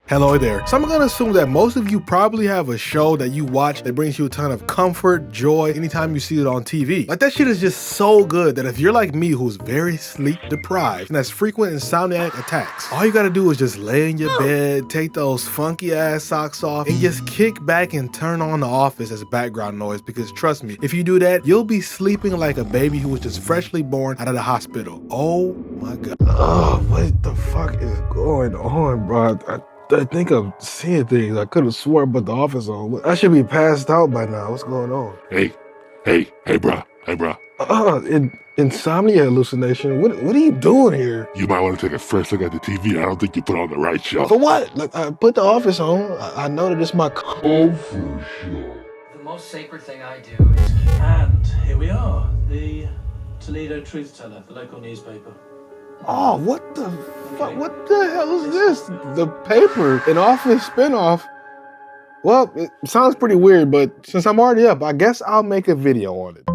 Hello there. So I'm gonna assume that most of you probably have a show that you watch that brings you a ton of comfort, joy, anytime you see it on TV. Like that shit is just so good that if you're like me who's very sleep deprived and has frequent insomniac attacks, all you gotta do is just lay in your bed, take those funky ass socks off, and just kick back and turn on The Office as background noise, because trust me, if you do that, you'll be sleeping like a baby who was just freshly born out of the hospital. Oh my God. Oh, what the fuck is going on, bro? I think I'm seeing things. I could have swore about The Office on. I should be passed out by now. What's going on? Hey, bruh. Insomnia hallucination. What are you doing here? You might want to take a fresh look at the TV. I don't think you put on the right show. For what? Like, I put The Office on. I know that it's my comfort show. The most sacred thing I do is... And here we are, the Toledo Truth Teller, the local newspaper. Oh, what the fuck? What the hell is this? The paper, an Office spinoff. Well, it sounds pretty weird, but since I'm already up, I guess I'll make a video on it.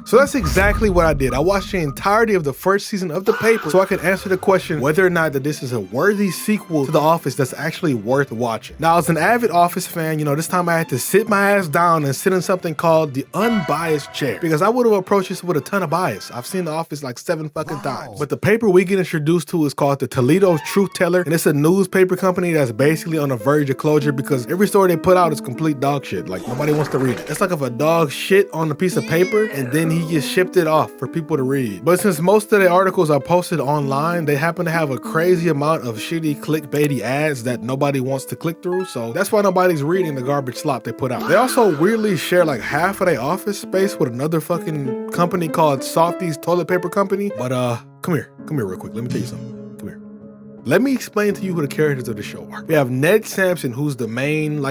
So that's exactly what I did. I watched the entirety of the first season of The Paper so I could answer the question whether or not that this is a worthy sequel to The Office that's actually worth watching. Now, as an avid Office fan, you know, this time I had to sit my ass down and sit in something called the unbiased chair, because I would have approached this with a ton of bias. I've seen The Office like 7 fucking times. But the paper we get introduced to is called the Toledo Truth Teller, and it's a newspaper company that's basically on the verge of closure because every story they put out is complete dog shit. Like, nobody wants to read it. It's like if a dog shit on a piece of paper and then he just shipped it off for people to read. But since most of the articles are posted online, they happen to have a crazy amount of shitty clickbaity ads that nobody wants to click through, so that's why nobody's reading the garbage slop they put out. They also weirdly share like half of their office space with another fucking company called Softy's Toilet Paper Company. But come here real quick, let me tell you something. Let me explain to you who the characters of the show are. We have Ned Sampson, who's the main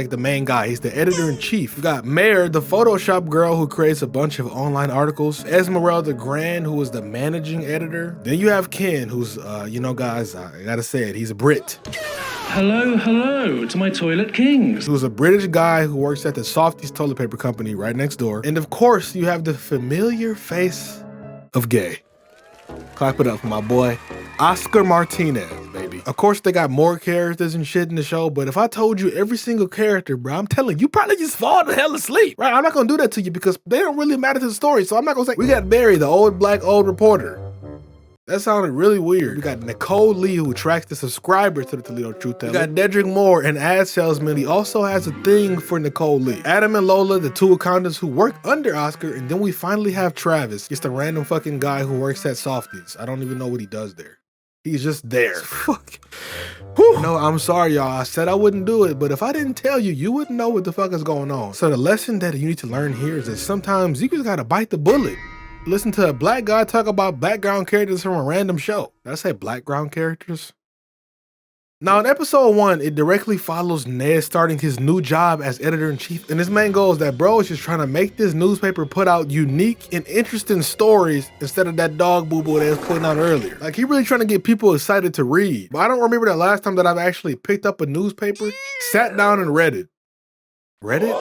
guy. He's the editor-in-chief. We got Mare, the Photoshop girl who creates a bunch of online articles. Esmeralda Grand, who is the managing editor. Then you have Ken, who's, you know, guys, I gotta say it, he's a Brit. Hello to my toilet kings. Who's a British guy who works at the Softy's Toilet Paper Company right next door. And of course, you have the familiar face of Gay. Clap it up for my boy, Oscar Martinez, baby. Of course, they got more characters and shit in the show, but if I told you every single character, bro, I'm telling you, probably just fall the hell asleep, right? I'm not gonna do that to you because they don't really matter to the story, so I'm not gonna say, we got Barry, the old reporter. That sounded really weird. We got Nicole Lee, who tracks the subscribers to the Toledo Truth Teller. We got Dedrick Moore, an ad salesman. He also has a thing for Nicole Lee. Adam and Lola, the 2 accountants who work under Oscar. And then we finally have Travis, just a random fucking guy who works at Softy's. I don't even know what he does there. He's just there. Fuck. No, I'm sorry, y'all. I said I wouldn't do it, but if I didn't tell you, you wouldn't know what the fuck is going on. So the lesson that you need to learn here is that sometimes you just gotta bite the bullet. Listen to a black guy talk about background characters from a random show. Did I say background characters? Now in episode 1, it directly follows Ned starting his new job as editor-in-chief, and his main goal is that bro is just trying to make this newspaper put out unique and interesting stories instead of that dog boo-boo that was putting out earlier. Like, he really trying to get people excited to read. But I don't remember the last time that I've actually picked up a newspaper, sat down and read it. Read it?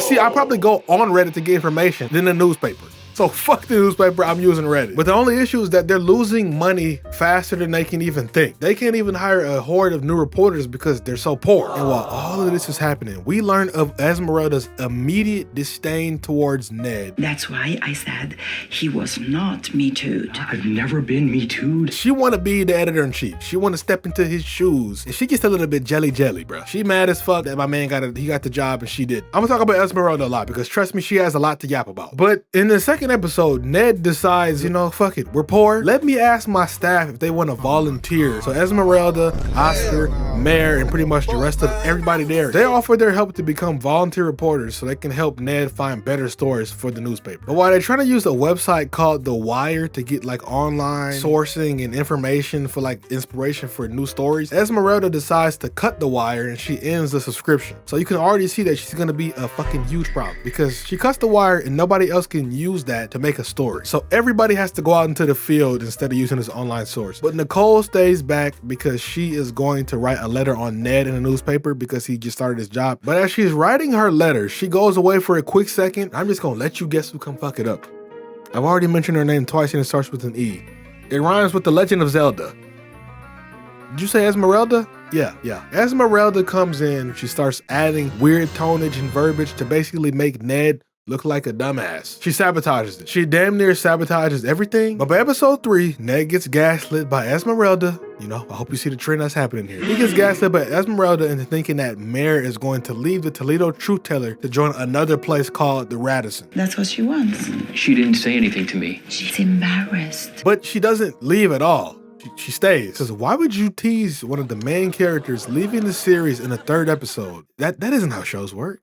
See, I probably go on Reddit to get information than the newspaper. So fuck the newspaper, I'm using Reddit. But the only issue is that they're losing money faster than they can even think. They can't even hire a horde of new reporters because they're so poor. And while all of this is happening, we learn of Esmeralda's immediate disdain towards Ned. That's why I said he was not Me Too'd. I've never been Me Too'd. She want to be the editor-in-chief. She want to step into his shoes. And she gets a little bit jelly, bro. She mad as fuck that my man got the job and she didn't. I'm gonna talk about Esmeralda a lot because trust me, she has a lot to yap about. But in the second episode, Ned decides, you know, fuck it, we're poor. Let me ask my staff if they want to volunteer. So Esmeralda, Oscar, Mare, and pretty much the rest of everybody there, they offer their help to become volunteer reporters so they can help Ned find better stories for the newspaper. But while they're trying to use a website called The Wire to get like online sourcing and information for like inspiration for new stories, Esmeralda decides to cut The Wire and she ends the subscription. So you can already see that she's gonna be a fucking huge problem because she cuts The Wire and nobody else can use that to make a story. So everybody has to go out into the field instead of using this online source. But Nicole stays back because she is going to write a letter on Ned in the newspaper because he just started his job. But as she's writing her letter, she goes away for a quick second. I'm just gonna let you guess who come fuck it up. I've already mentioned her name twice and it starts with an E. It rhymes with The Legend of Zelda. Did you say Esmeralda? Yeah. Esmeralda comes in, she starts adding weird tonage and verbiage to basically make Ned look like a dumbass. She sabotages it. She damn near sabotages everything. But by episode 3, Ned gets gaslit by Esmeralda. You know, I hope you see the trend that's happening here. He gets gaslit by Esmeralda into thinking that Mare is going to leave the Toledo Truth Teller to join another place called the Radisson. That's what she wants. She didn't say anything to me. She's embarrassed. But she doesn't leave at all. She stays. Because why would you tease one of the main characters leaving the series in the 3rd episode? That isn't how shows work.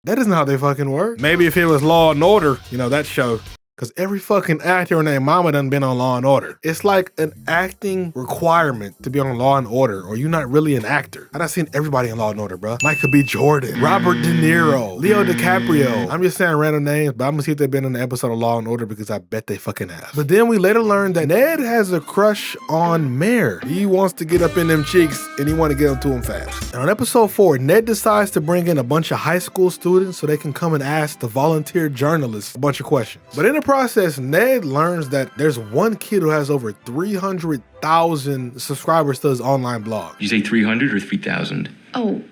That isn't how they fucking work. Maybe if it was Law and Order, you know, that show. Because every fucking actor and their mama done been on Law and Order. It's like an acting requirement to be on Law and Order, or you're not really an actor. I done seen everybody in Law and Order, bro. Michael B. Jordan, Robert De Niro, Leo DiCaprio. I'm just saying random names, but I'm gonna see if they've been in an episode of Law and Order because I bet they fucking have. But then we later learned that Ned has a crush on Mare. He wants to get up in them cheeks and he want to get up to him fast. And on episode 4, Ned decides to bring in a bunch of high school students so they can come and ask the volunteer journalists a bunch of questions. But in the process, Ned learns that there's one kid who has over 300,000 subscribers to his online blog. You say 300 or 3,000? Oh,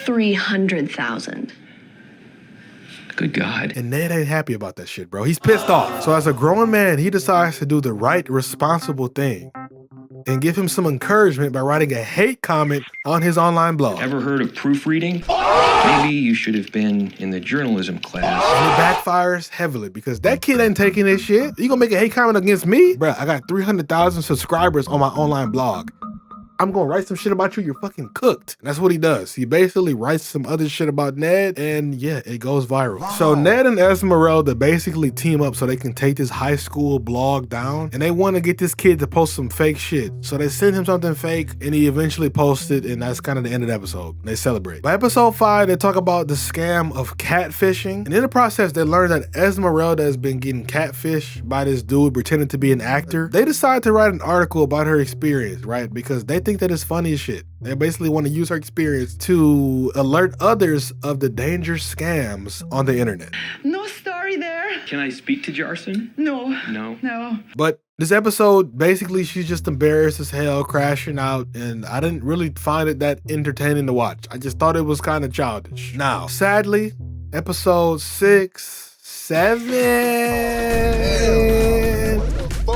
300,000. Good God. And Ned ain't happy about that shit, bro. He's pissed off. So as a grown man, he decides to do the right, responsible thing and give him some encouragement by writing a hate comment on his online blog. Ever heard of proofreading? Maybe you should have been in the journalism class. And it backfires heavily because that kid ain't taking this shit. You gonna make a hate comment against me? Bruh, I got 300,000 subscribers on my online blog. I'm gonna write some shit about you, you're fucking cooked. And that's what he does. He basically writes some other shit about Ned, and yeah, it goes viral. Wow. So Ned and Esmeralda basically team up so they can take this high school blog down, and they want to get this kid to post some fake shit. So they send him something fake, and he eventually posts it, and that's kind of the end of the episode. They celebrate. By episode 5, they talk about the scam of catfishing, and in the process, they learn that Esmeralda has been getting catfished by this dude pretending to be an actor. They decide to write an article about her experience, right? Because they think that it's funny as shit. They basically want to use her experience to alert others of the dangerous scams on the internet. No story there. Can I speak to Jarson? No. No? But this episode, basically, she's just embarrassed as hell, crashing out, and I didn't really find it that entertaining to watch. I just thought it was kind of childish. Now, sadly, episode 6, 7,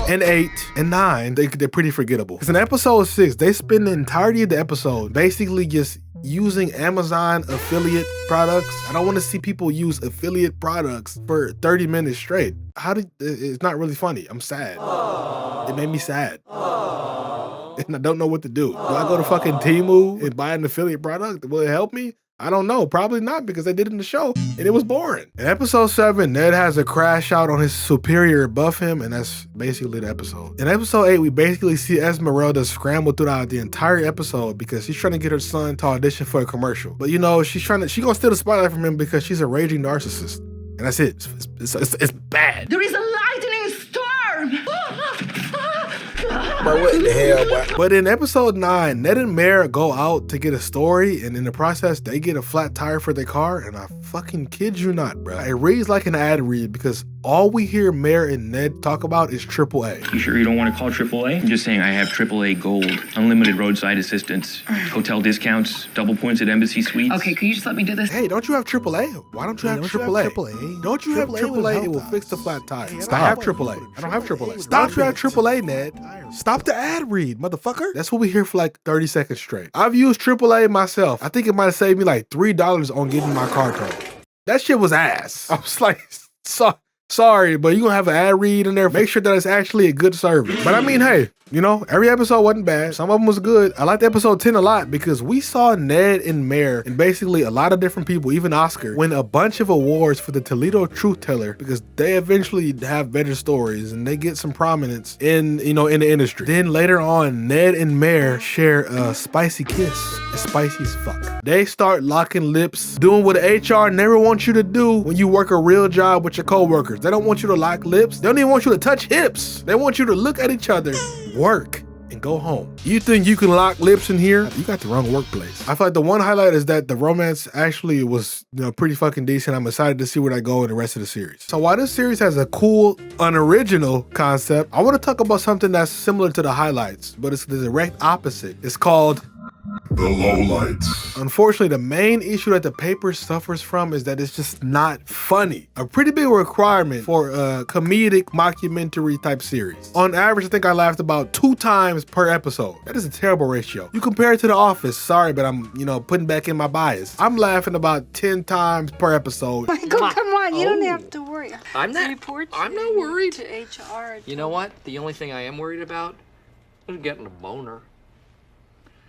and 8 and 9, they're pretty forgettable. Because in episode 6, they spend the entirety of the episode basically just using Amazon affiliate products. I don't want to see people use affiliate products for 30 minutes straight. It's not really funny. I'm sad. It made me sad. And I don't know what to do. Do I go to fucking Temu and buy an affiliate product? Will it help me? I don't know. Probably not, because they did it in the show and it was boring. In episode 7, Ned has a crash out on his superior above him, and that's basically the episode. In episode 8, we basically see Esmeralda scramble throughout the entire episode because she's trying to get her son to audition for a commercial. But you know, she's gonna steal the spotlight from him because she's a raging narcissist. And that's it. It's bad. There is a lightning storm. Bro, what the hell, boy? But in episode 9, Ned and Mare go out to get a story, and in the process, they get a flat tire for their car, and I fucking kid you not, bro. It reads like an ad read because all we hear Mare and Ned talk about is AAA. You sure you don't want to call AAA? I'm just saying I have AAA Gold, unlimited roadside assistance, hotel discounts, double points at Embassy Suites. Okay, can you just let me do this? Hey, don't you have AAA? Why don't you have AAA? Don't you have AAA? It will fix the flat tire. Stop. I have AAA. I don't have AAA. Stop. You have AAA, Ned. Stop the ad read, motherfucker. That's what we hear for like 30 seconds straight. I've used AAA myself. I think it might have saved me like $3 on getting my car towed. That shit was ass. I was like, sorry, but you gonna have an ad read in there. Make sure that it's actually a good service. But I mean, hey, you know, every episode wasn't bad. Some of them was good. I liked episode 10 a lot because we saw Ned and Mare and basically a lot of different people, even Oscar, win a bunch of awards for the Toledo Truth Teller because they eventually have better stories and they get some prominence in the industry. Then later on, Ned and Mare share a spicy kiss. It's spicy as fuck. They start locking lips, doing what HR never wants you to do when you work a real job with your coworkers. They don't want you to lock lips. They don't even want you to touch hips. They want you to look at each other, work, and go home. You think you can lock lips in here? You got the wrong workplace. I feel like the one highlight is that the romance actually was pretty fucking decent. I'm excited to see where they go in the rest of the series. So while this series has a cool, unoriginal concept, I want to talk about something that's similar to the highlights, but it's the direct opposite. It's called The lowlights. Unfortunately, the main issue that the paper suffers from is that it's just not funny. A pretty big requirement for a comedic mockumentary type series. On average, I think I laughed about 2 times per episode. That is a terrible ratio. You compare it to The Office, sorry, but I'm, putting back in my bias. I'm laughing about 10 times per episode. Michael, come on, you don't have to worry. I'm not worried. To HR. You know what? The only thing I am worried about is getting a boner.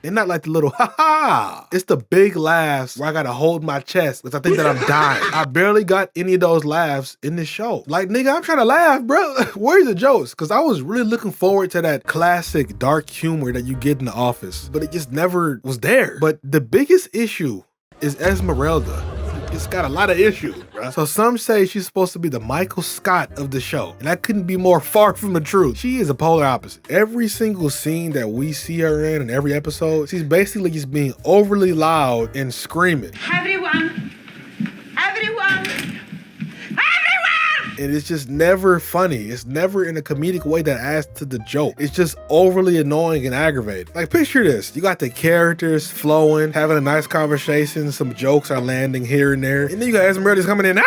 And not like the little ha-ha. It's the big laughs where I gotta hold my chest because I think that I'm dying. I barely got any of those laughs in this show. Like, nigga, I'm trying to laugh, bro. Where's the jokes? Because I was really looking forward to that classic dark humor that you get in The Office, but it just never was there. But the biggest issue is Esmeralda. It's got a lot of issues, bro. So some say she's supposed to be the Michael Scott of the show. And that couldn't be more far from the truth. She is a polar opposite. Every single scene that we see her in every episode, she's basically just being overly loud and screaming. Everyone! And it's just never funny. It's never in a comedic way that adds to the joke. It's just overly annoying and aggravating. Like, picture this. You got the characters flowing, having a nice conversation, some jokes are landing here and there. And then you got Esmeralda coming in,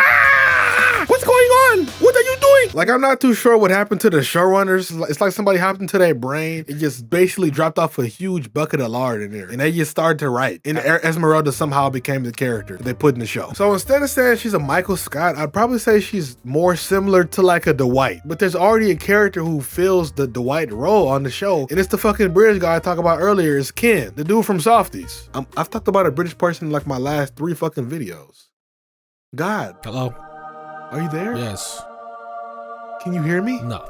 what's going on? What are you doing? Like, I'm not too sure what happened to the showrunners. It's like somebody hopped into their brain and just basically dropped off a huge bucket of lard in there. And they just started to write. And Esmeralda somehow became the character they put in the show. So instead of saying she's a Michael Scott, I'd probably say she's more similar to like a Dwight. But there's already a character who fills the Dwight role on the show. And it's the fucking British guy I talked about earlier. It's Ken, the dude from Softies. I've talked about a British person in like my last 3 fucking videos. God. Hello? Are you there? Yes. Can you hear me? No.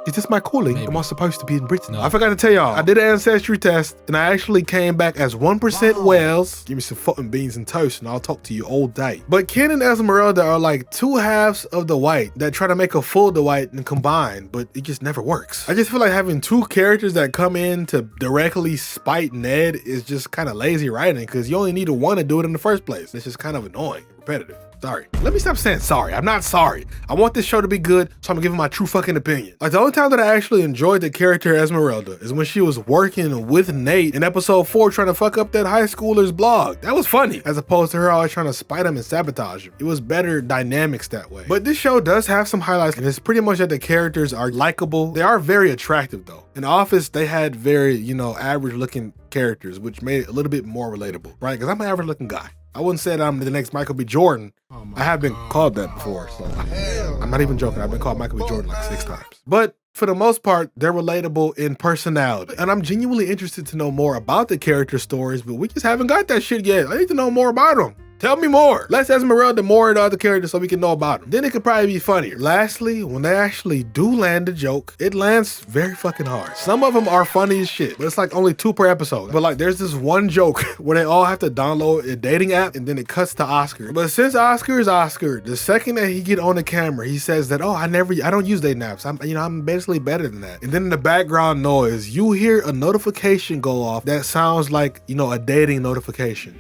Is this my calling? Maybe. Am I supposed to be in Britain? No. I forgot to tell y'all, I did an ancestry test and I actually came back as 1% Wales. Give me some fucking beans and toast and I'll talk to you all day. But Ken and Esmeralda are like 2 halves of the Dwight that try to make a full Dwight and combine, but it just never works. I just feel like having 2 characters that come in to directly spite Ned is just kind of lazy writing because you only need one to do it in the first place. It's just kind of annoying and repetitive. Sorry. Let me stop saying sorry. I'm not sorry. I want this show to be good, so I'm giving my true fucking opinion. Like, the only time that I actually enjoyed the character Esmeralda is when she was working with Nate in episode 4 trying to fuck up that high schooler's blog. That was funny, as opposed to her always trying to spite him and sabotage him. It was better dynamics that way. But this show does have some highlights, and it's pretty much that the characters are likable. They are very attractive, though. In The Office, they had very, average looking characters, which made it a little bit more relatable, right? Because I'm an average looking guy. I wouldn't say that I'm the next Michael B. Jordan. I have been called that before, so I'm not even joking. I've been called Michael B. Jordan like 6 times. But for the most part, they're relatable in personality. And I'm genuinely interested to know more about the character stories, but we just haven't got that shit yet. I need to know more about them. Tell me more. Let's Esmeralda more of the other characters so we can know about them. Then it could probably be funnier. Lastly, when they actually do land a joke, it lands very fucking hard. Some of them are funny as shit, but it's like only 2 per episode. But like there's this one joke where they all have to download a dating app and then it cuts to Oscar. But since Oscar is Oscar, the second that he get on the camera, he says that, oh, I don't use dating apps. I'm basically better than that. And then in the background noise, you hear a notification go off that sounds like, a dating notification.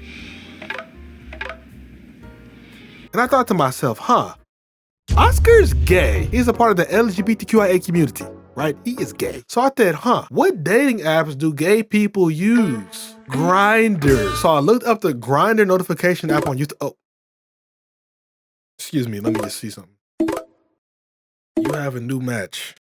And I thought to myself, Oscar's gay. He's a part of the LGBTQIA community, right? He is gay. So I thought, what dating apps do gay people use? Grindr. So I looked up the Grindr notification app on YouTube. Oh, excuse me, let me just see something. You have a new match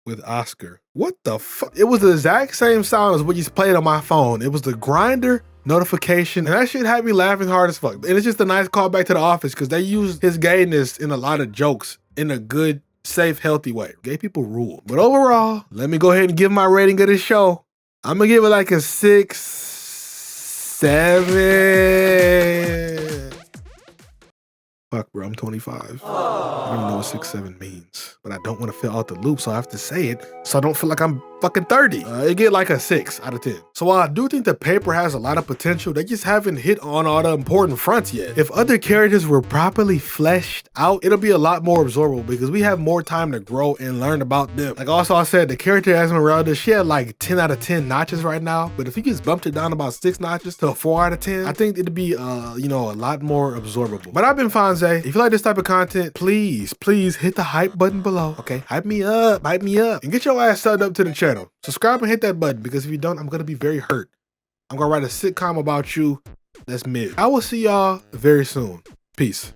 with Oscar. What the fuck? It was the exact same sound as what you played on my phone. It was the Grindr notification, and that shit had me laughing hard as fuck. And it's just a nice callback to The Office because they use his gayness in a lot of jokes in a good, safe, healthy way. Gay people rule. But overall, let me go ahead and give my rating of this show. I'm gonna give it like a 6, 7. Fuck, bro, I'm 25. I don't even know what 6, 7 means, but I don't want to fill out the loop, so I have to say it so I don't feel like I'm fucking 30. It get like a 6 out of 10. So while I do think the paper has a lot of potential, they just haven't hit on all the important fronts yet. If other characters were properly fleshed out, it'll be a lot more absorbable because we have more time to grow and learn about them. Like also I said, the character Esmeralda, she had like 10 out of 10 notches right now, but if you just bumped it down about 6 notches to a 4 out of 10, I think it'd be, a lot more absorbable. But I've been Fonze. If you like this type of content, please hit the hype button below. Okay, hype me up, and get your ass subbed up to the channel. channel. Subscribe and hit that button, because if you don't, I'm gonna be very hurt. I'm gonna write a sitcom about you that's mid. I will see y'all very soon. Peace.